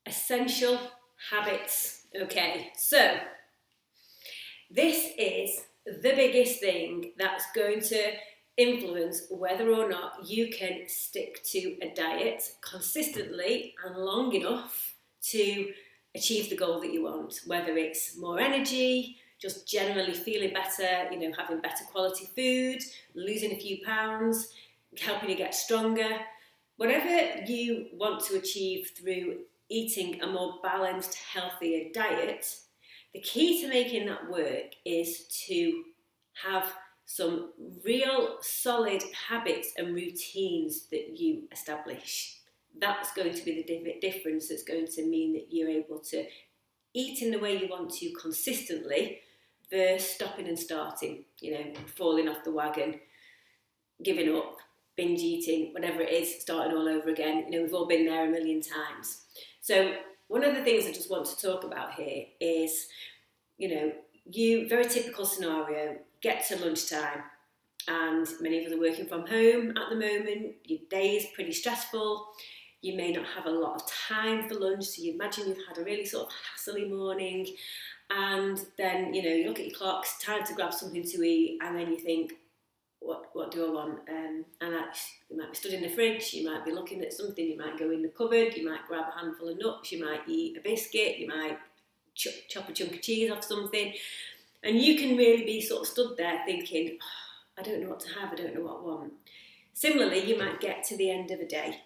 Essential habits. Okay, so this is the biggest thing that's going to influence whether or not you can stick to a diet consistently and long enough to achieve the goal that you want, whether it's more energy, just generally feeling better, having better quality food, losing a few pounds, helping you get stronger. Whatever you want to achieve through eating a more balanced, healthier diet, the key to making that work is to have some real solid habits and routines that you establish. That's going to be the difference. That's going to mean that you're able to eat in the way you want to consistently versus stopping and starting, falling off the wagon, giving up, binge eating, whatever it is, starting all over again. We've all been there a million times. So one of the things I just want to talk about here is, very typical scenario, get to lunchtime, and many of us are working from home at the moment. Your day is pretty stressful. You may not have a lot of time for lunch, so you imagine you've had a really sort of hassly morning, and then, you look at your clocks, time to grab something to eat, and then you think, what do I want? You might be stood in the fridge, you might be looking at something, you might go in the cupboard, you might grab a handful of nuts, you might eat a biscuit, you might chop a chunk of cheese off something, and you can really be sort of stood there thinking, I don't know what to have, I don't know what I want. Similarly, you might get to the end of a day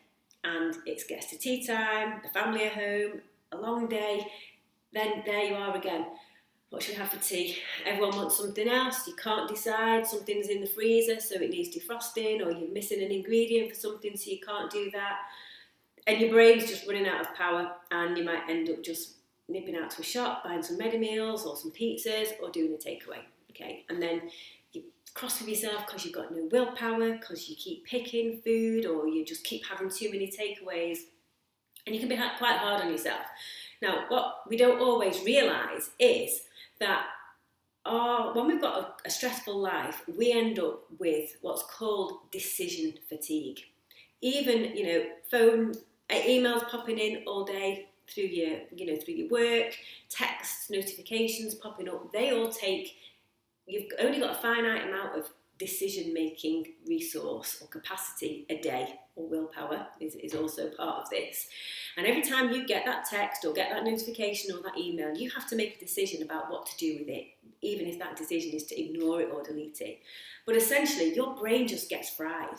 and it gets to tea time, the family are home, a long day, then there you are again. What should we have for tea? Everyone wants something else, you can't decide, something's in the freezer so it needs defrosting, or you're missing an ingredient for something so you can't do that, and your brain's just running out of power, and you might end up just nipping out to a shop, buying some ready meals or some pizzas, or doing a takeaway, okay? And then you cross with yourself because you've got no willpower, because you keep picking food, or you just keep having too many takeaways, and you can be quite hard on yourself. Now, what we don't always realise is that when we've got a stressful life, we end up with what's called decision fatigue. Even, phone, emails popping in all day through your work, texts, notifications popping up, they all take, you've only got a finite amount of decision-making resource or capacity a day, or willpower is also part of this. And every time you get that text or get that notification or that email, you have to make a decision about what to do with it, even if that decision is to ignore it or delete it. But essentially, your brain just gets fried.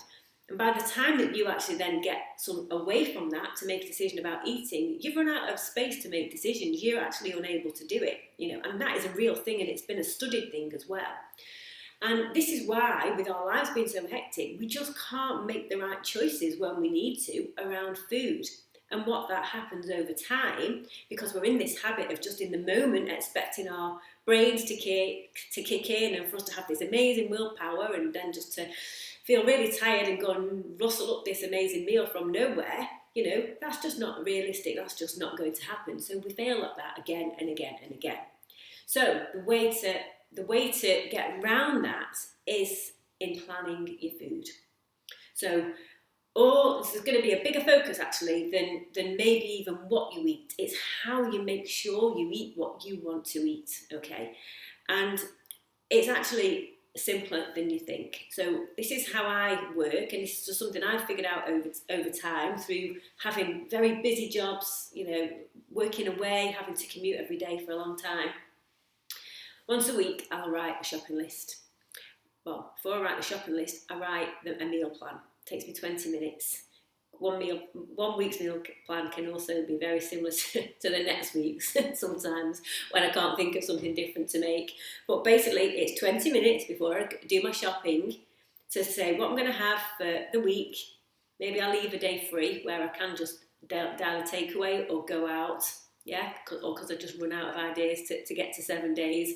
And by the time that you actually then get some away from that to make a decision about eating, you've run out of space to make decisions. You're actually unable to do it, and that is a real thing, and it's been a studied thing as well. And this is why, with our lives being so hectic, we just can't make the right choices when we need to around food. And what that happens over time, because we're in this habit of just in the moment expecting our brains to kick in and for us to have this amazing willpower and then just to feel really tired and go and rustle up this amazing meal from nowhere, that's just not realistic. That's just not going to happen. So we fail at that again and again and again. So the way to get around that is in planning your food. So this is going to be a bigger focus actually than maybe even what you eat. It's how you make sure you eat what you want to eat, okay? And it's actually simpler than you think. So this is how I work, and this is just something I've figured out over time through having very busy jobs, working away, having to commute every day for a long time. Once a week, I'll write a shopping list. Well, before I write the shopping list, I write a meal plan. It takes me 20 minutes. One week's meal plan can also be very similar to the next week's sometimes when I can't think of something different to make. But basically, it's 20 minutes before I do my shopping to say what I'm going to have for the week. Maybe I'll leave a day free where I can just dial a takeaway or go out, or because I just run out of ideas to get to 7 days.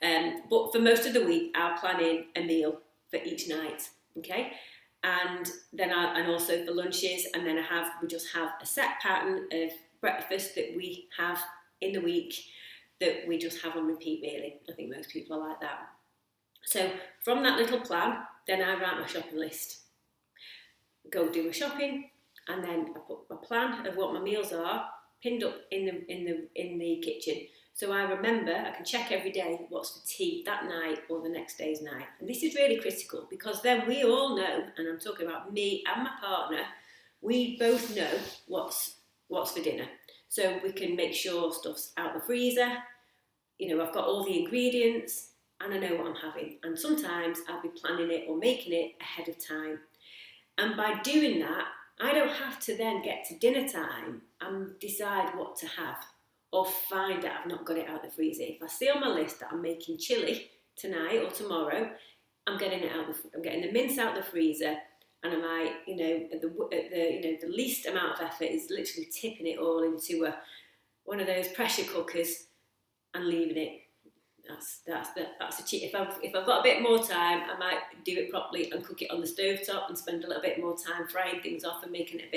But for most of the week, I'll plan in a meal for each night, okay? And then and also for lunches, and then we just have a set pattern of breakfast that we have in the week that we just have on repeat, really. I think most people are like that. So from that little plan, then I write my shopping list. Go do my shopping, and then I put my plan of what my meals are pinned up in the kitchen. So I remember, I can check every day what's for tea that night or the next day's night. And this is really critical because then we all know, and I'm talking about me and my partner, we both know what's for dinner. So we can make sure stuff's out the freezer. I've got all the ingredients and I know what I'm having. And sometimes I'll be planning it or making it ahead of time. And by doing that, I don't have to then get to dinner time and decide what to have or find that I've not got it out the freezer. If I see on my list that I'm making chilli tonight or tomorrow, I'm getting it out. I'm getting the mince out the freezer, and I might, the least amount of effort is literally tipping it all into one of those pressure cookers and leaving it. That's a cheat. If I've got a bit more time, I might do it properly and cook it on the stovetop and spend a little bit more time frying things off and making it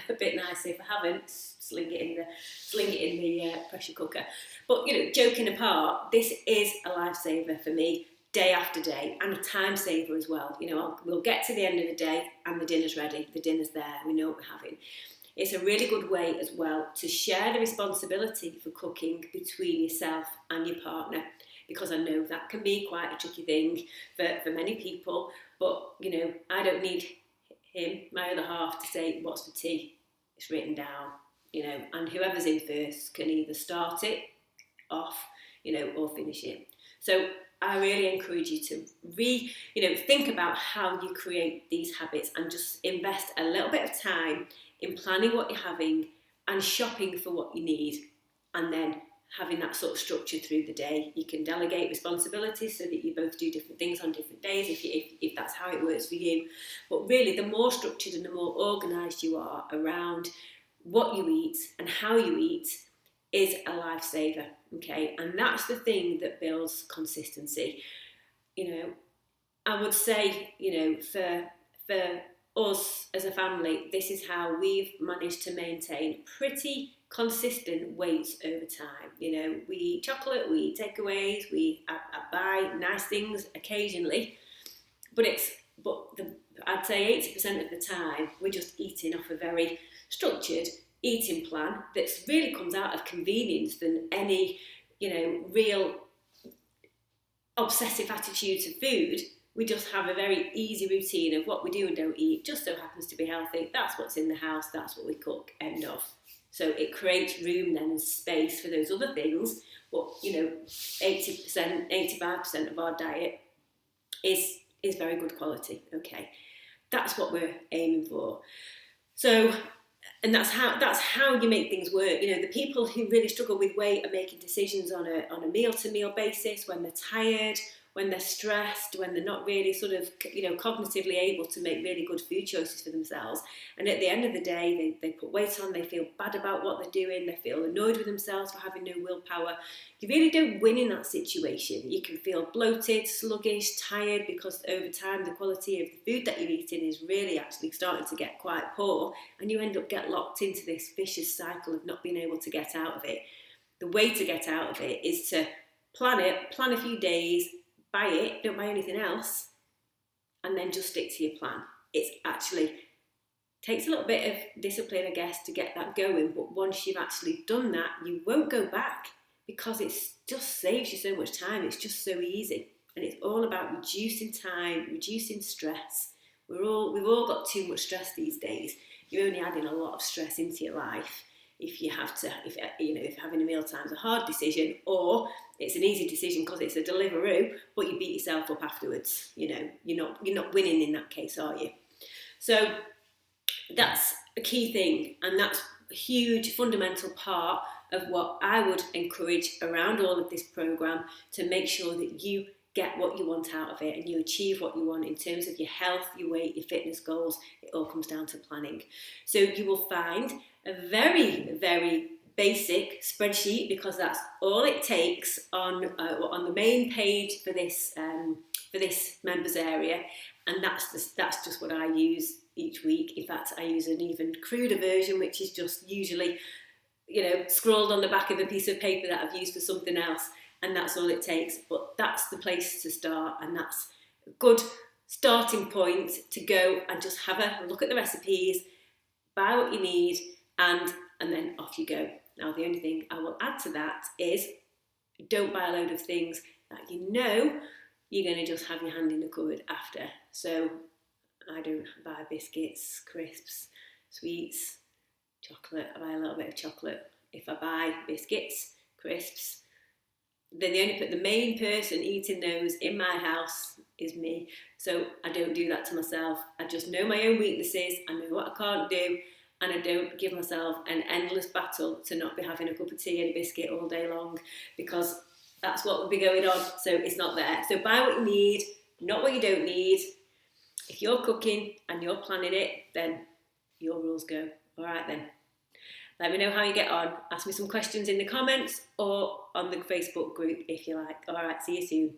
a bit nicer. If I haven't, sling it in the pressure cooker. But joking apart, this is a lifesaver for me day after day, and a time saver as well. We'll get to the end of the day and the dinner's ready. The dinner's there. We know what we're having. It's a really good way as well to share the responsibility for cooking between yourself and your partner, because I know that can be quite a tricky thing for many people. But, I don't need him, my other half, to say what's for tea. It's written down, and whoever's in first can either start it off, or finish it. So I really encourage you to think about how you create these habits and just invest a little bit of time in planning what you're having and shopping for what you need, and then having that sort of structure through the day. You can delegate responsibilities so that you both do different things on different days if that's how it works for you. But really, the more structured and the more organised you are around what you eat and how you eat is a lifesaver, okay? And that's the thing that builds consistency. I would say, for us as a family, this is how we've managed to maintain pretty consistent weights over time. We eat chocolate, we eat takeaways, I buy nice things occasionally, but I'd say 80% of the time we're just eating off a very structured eating plan that really comes out of convenience than any, real obsessive attitude to food. We just have a very easy routine of what we do and don't eat. Just so happens to be healthy. That's what's in the house. That's what we cook. End of. So it creates room then and space for those other things. But 80%, 85% of our diet is very good quality. Okay, that's what we're aiming for. So, and that's how you make things work. The people who really struggle with weight are making decisions on a meal-to-meal basis when they're tired, when they're stressed, when they're not really sort of, cognitively able to make really good food choices for themselves. And at the end of the day, they put weight on, they feel bad about what they're doing, they feel annoyed with themselves for having no willpower. You really don't win in that situation. You can feel bloated, sluggish, tired, because over time the quality of the food that you're eating is really actually starting to get quite poor, and you end up get locked into this vicious cycle of not being able to get out of it. The way to get out of it is to plan a few days, buy it, don't buy anything else, and then just stick to your plan. It's actually takes a little bit of discipline, I guess, to get that going, but once you've actually done that, you won't go back, because it just saves you so much time. It's just so easy, and it's all about reducing time, reducing stress. We've all got too much stress these days. You're only adding a lot of stress into your life if having a meal time is a hard decision, or it's an easy decision because it's a Deliveroo, but you beat yourself up afterwards. You're not winning in that case, are you? So that's a key thing, and that's a huge fundamental part of what I would encourage around all of this program, to make sure that you get what you want out of it and you achieve what you want in terms of your health, your weight, your fitness goals. It all comes down to planning. So you will find a very, very basic spreadsheet, because that's all it takes on the main page for this members area, and that's just what I use each week. In fact, I use an even cruder version, which is just usually scrawled on the back of a piece of paper that I've used for something else, and that's all it takes. But that's the place to start, and that's a good starting point to go and just have a look at the recipes, buy what you need, and then off you go. Now, the only thing I will add to that is don't buy a load of things that you know you're going to just have your hand in the cupboard after. So I don't buy biscuits, crisps, sweets, chocolate. I buy a little bit of chocolate. If I buy biscuits, crisps, then the main person eating those in my house is me. So I don't do that to myself. I just know my own weaknesses. I know what I can't do. And I don't give myself an endless battle to not be having a cup of tea and a biscuit all day long, because that's what would be going on. So it's not there. So buy what you need, not what you don't need. If you're cooking and you're planning it, then your rules go. All right then. Let me know how you get on. Ask me some questions in the comments or on the Facebook group if you like. All right, see you soon.